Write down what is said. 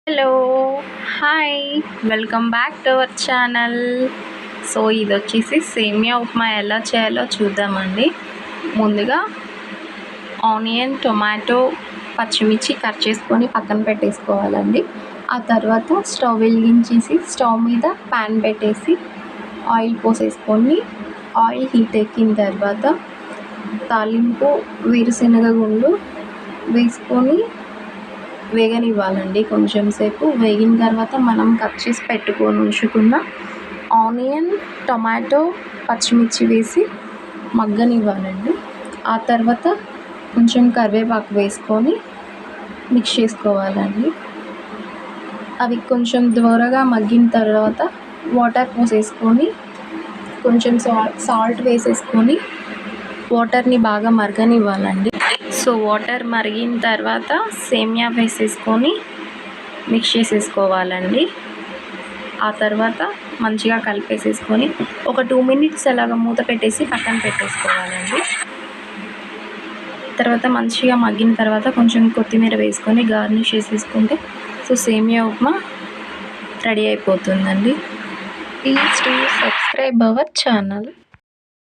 Hello, hi, welcome back to our channel. So ఇది వచ్చేసి సేమియా ఉప్మా ఎలా చేయాలో చూద్దామండి. ముందుగా ఆనియన్, టొమాటో, పచ్చిమిర్చి కట్ చేసుకొని పక్కన పెట్టేసుకోవాలండి. ఆ తర్వాత స్టవ్ వెలిగించేసి స్టవ్ మీద ప్యాన్ పెట్టేసి ఆయిల్ పోసేసుకొని ఆయిల్ హీట్ ఎక్కిన తర్వాత తాలింపు వేరుశనగ గుండు వేసుకొని వేగనివ్వాలండి. కొంచెం సేపు వేగిన తర్వాత మనం కట్ చేసి పెట్టుకొని ఉంచుకున్న ఆనియన్, టొమాటో, పచ్చిమిర్చి వేసి మగ్గనివ్వాలండి. ఆ తర్వాత కొంచెం కరివేపాకు వేసుకొని మిక్స్ చేసుకోవాలండి. అవి కొంచెం దూరగా మగ్గిన తర్వాత వాటర్ పోసేసుకొని కొంచెం సాల్ట్ వేసేసుకొని వాటర్ని బాగా మరగనివ్వాలండి. సో వాటర్ మరిగిన తర్వాత సేమియా వేసేసుకొని మిక్స్ చేసేసుకోవాలండి. ఆ తర్వాత మంచిగా కలిపేసేసుకొని ఒక 2 minutes అలాగ మూత పెట్టేసి పక్కన పెట్టేసుకోవాలండి. తర్వాత మంచిగా మగ్గిన తర్వాత కొంచెం కొత్తిమీర వేసుకొని గార్నిష్ చేసేసుకుంటే సో సేమియా ఉప్మా రెడీ అయిపోతుందండి. Please to subscribe our channel.